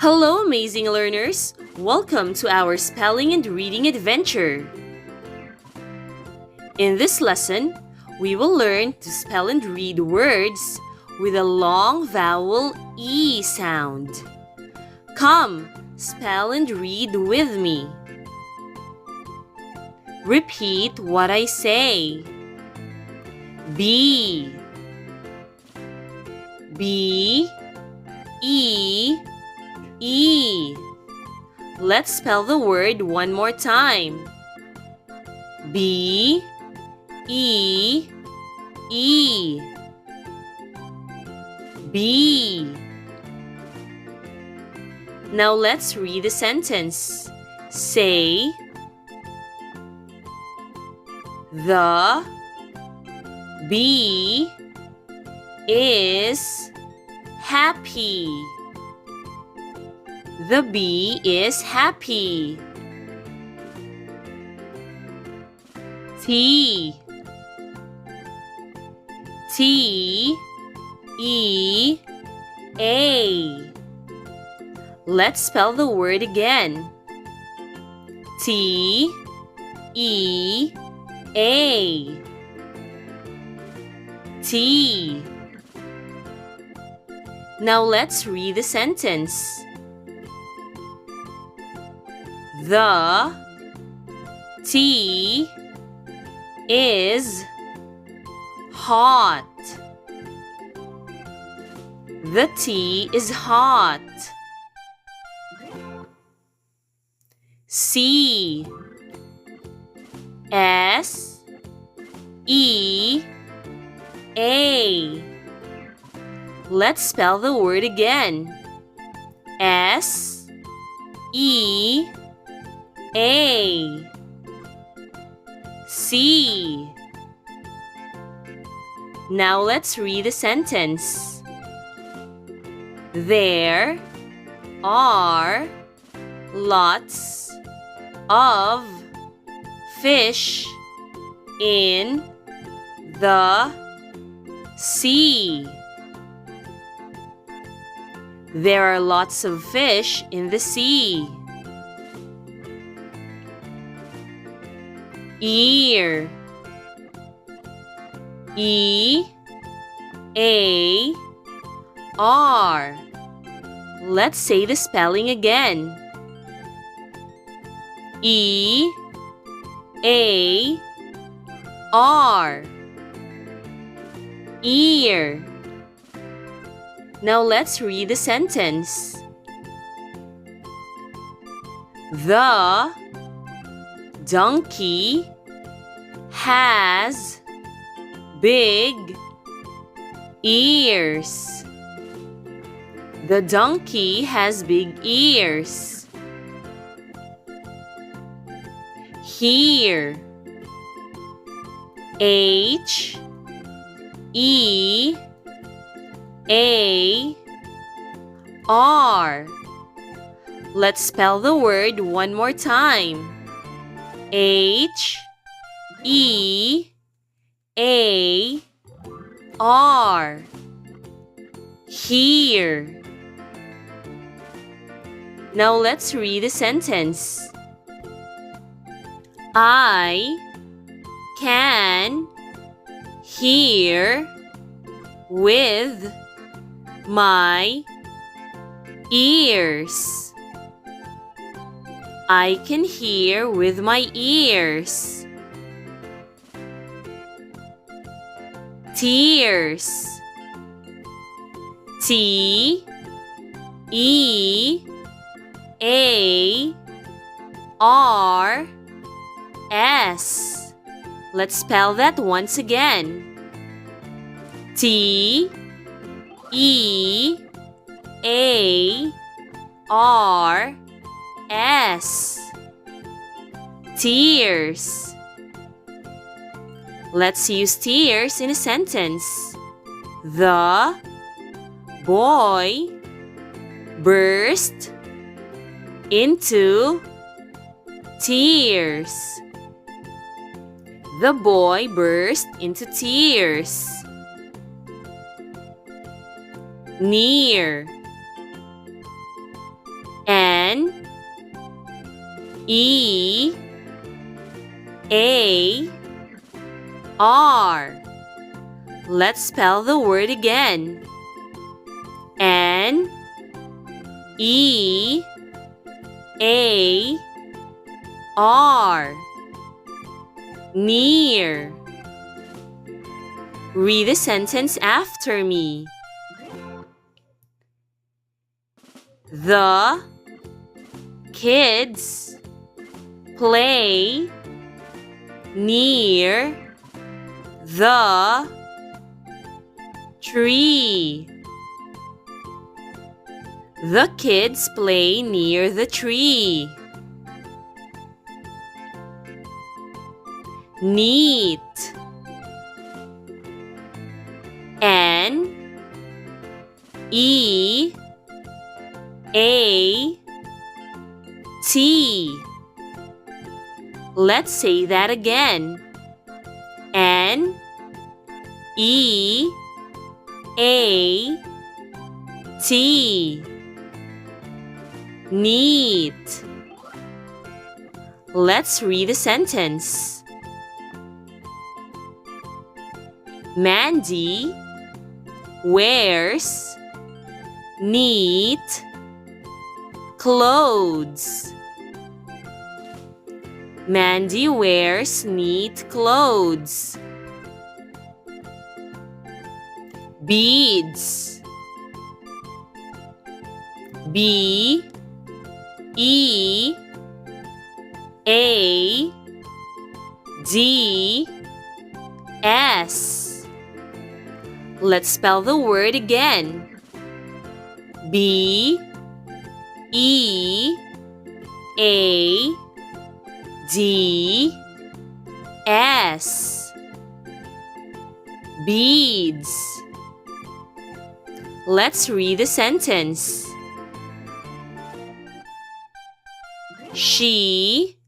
Hello, amazing learners! Welcome to our spelling and reading adventure. In this lesson, we will learn to spell and read words with a long vowel E sound. Come, spell and read with me. Repeat what I say. B, B, E, E. Let's spell the word one more time. B, E, E. B. Now let's read the sentence. Say, the bee is happy. The bee is happy. T, T, E, A. Let's spell the word again. T, E, A. T. Now let's read the sentence. The tea is hot. The tea is hot. C, S, E, A. Let's spell the word again. S, E, A. C. Now let's read the sentence. There are lots of fish in the sea. There are lots of fish in the sea. Ear, E, A, R. Let's say the spelling again. E, A, R. Ear. Now let's read the sentence. The donkey has big ears. The donkey has big ears. Here. H, E, A, R. Let's spell the word one more time. H, E, A, R. Here. Now let's read the sentence. I can hear with my ears. I can hear with my ears. Tears. T, E, A, R, S. Let's spell that once again. T, E, A, R, S. Tears. Let's use tears in a sentence. The boy burst into tears. The boy burst into tears. Near. E A R. Let's spell the word again. N E A R. Near. Read the sentence after me. The kids play near the tree. The kids play near the tree. Neat. N E A T. Let's say that again. N E A T. Neat. Let's read the sentence. Mandy wears neat clothes. Mandy wears neat clothes. Beads. B E A D S. Let's spell the word again. B E A D S. Beads. Let's read the sentence. She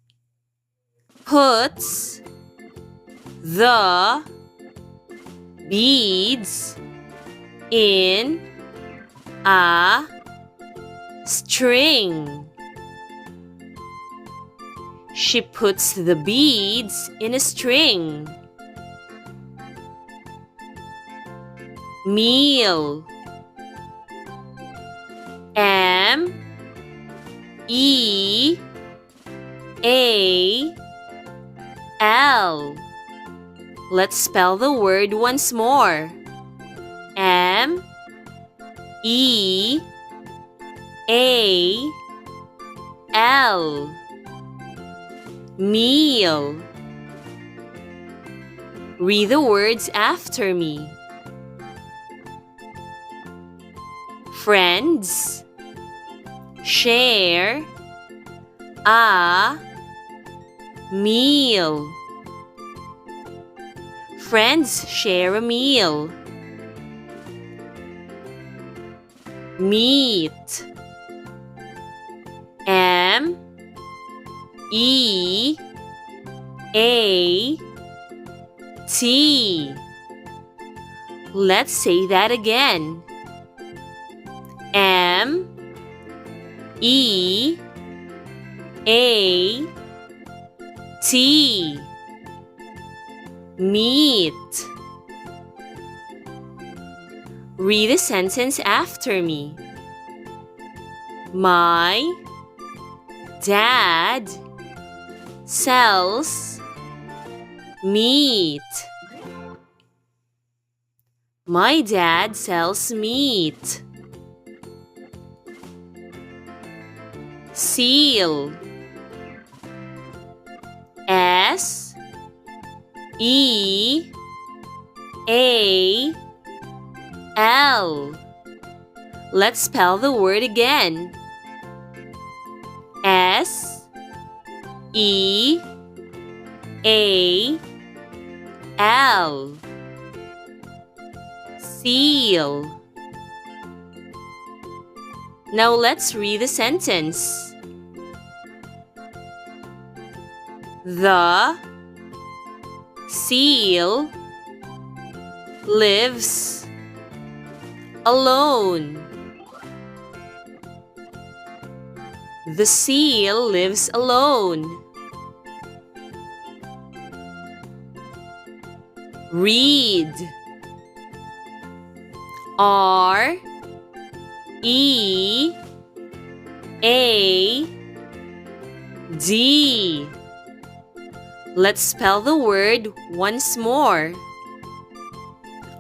puts the beads in a string. She puts the beads in a string. Meal. M E A L. Let's spell the word once more. M E A L. Meal. Read the words after me. Friends share a meal. Friends share a meal. Meet. M E A T. Let's say that again. M E A T. Meet. Read the sentence after me. My dad sells meat. My dad sells meat. Seal. S E A L. Let's spell the word again. S E A L. Seal. Now let's read the sentence. The seal lives alone. The seal lives alone. Read. R E A D. Let's spell the word once more.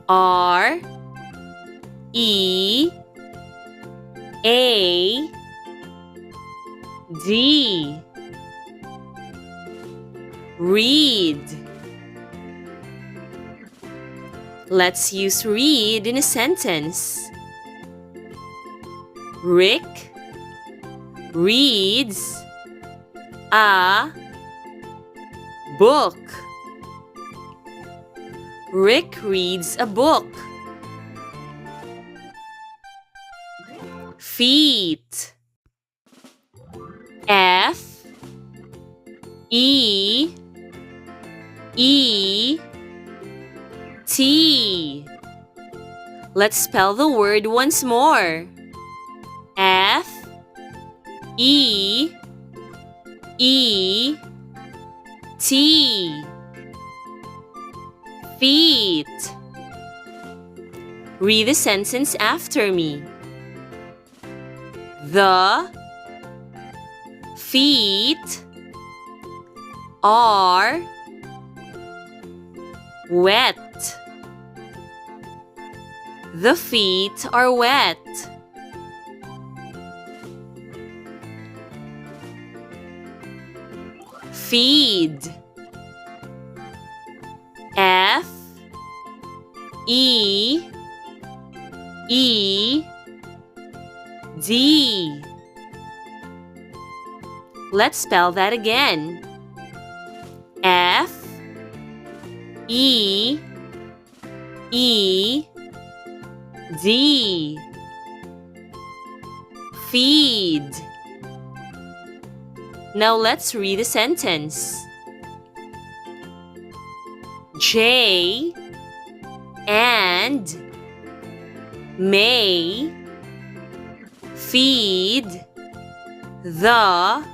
R E A D. Read. Let's use read in a sentence. Rick reads a book. Rick reads a book. Feet. F E E T. Let's spell the word once more. F E E T. Feet. Read the sentence after me. The feet are wet. The feet are wet. Feed. F E E D. Let's spell that again. F E E D. Feed. Now let's read the sentence. Jay and May feed the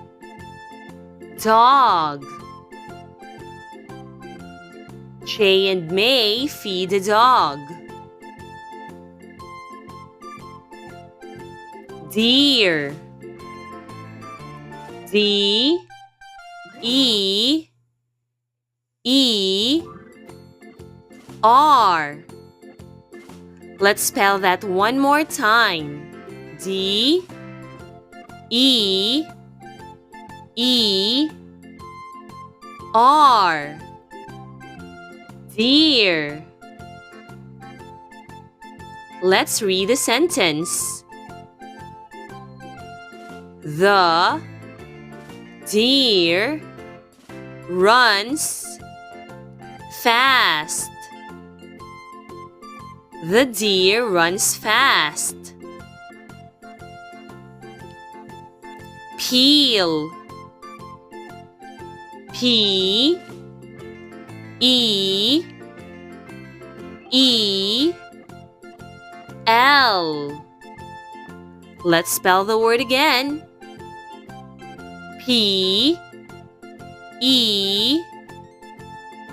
dog. Jay and May feed the dog. Deer. D E E R. Let's spell that one more time. D E E R. Deer. Let's read the sentence. The deer runs fast. The deer runs fast. Peel. P E E L. Let's spell the word again. P E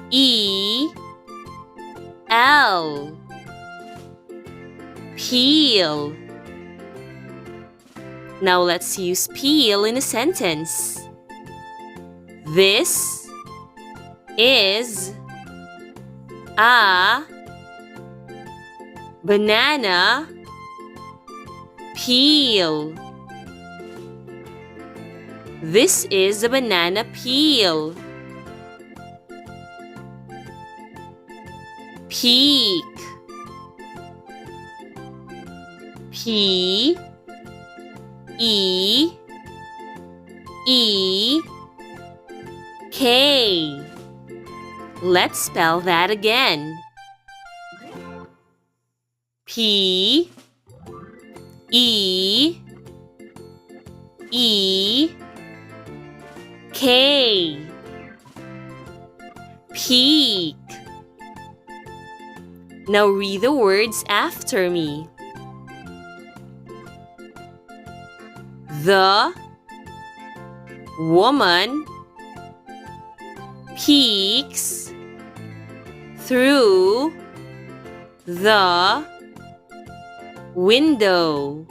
E L. Peel. Now let's use peel in a sentence. This is a banana peel. This is a banana peel. Peak. P E E K. Let's spell that again. P E E K. Peak. Now read the words after me. The Woman peeks through the window.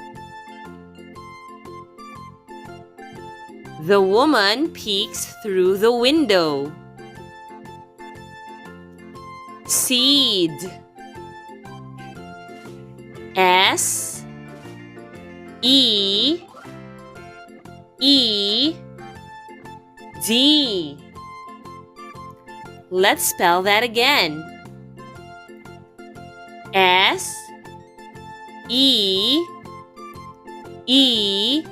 The woman peeks through the window. Seed. S E E D. Let's spell that again. S E E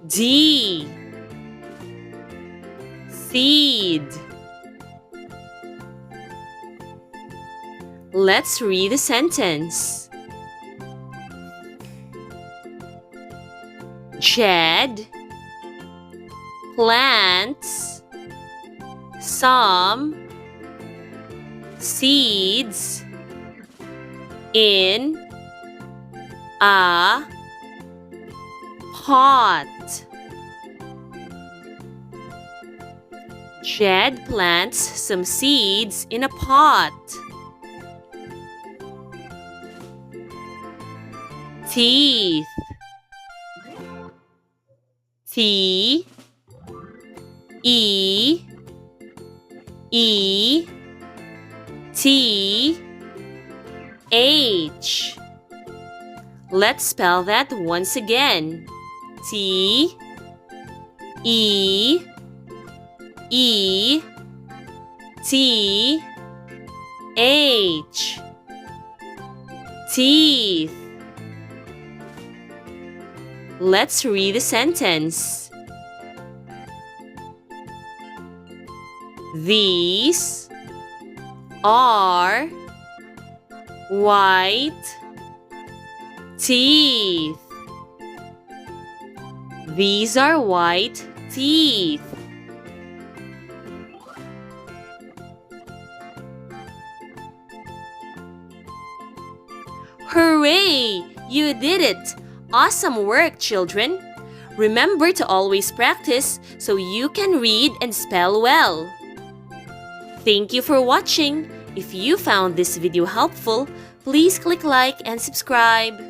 D. Seed. Let's read the sentence. Jed plants some seeds in a pot. Jed plants some seeds in a pot. Teeth. T E E T H. Let's spell that once again. T E E T H. Teeth. Let's read the sentence. These are white teeth. These are white teeth. Hooray! You did it! Awesome work, children! Remember to always practice so you can read and spell well. Thank you for watching. If you found this video helpful, please click like and subscribe.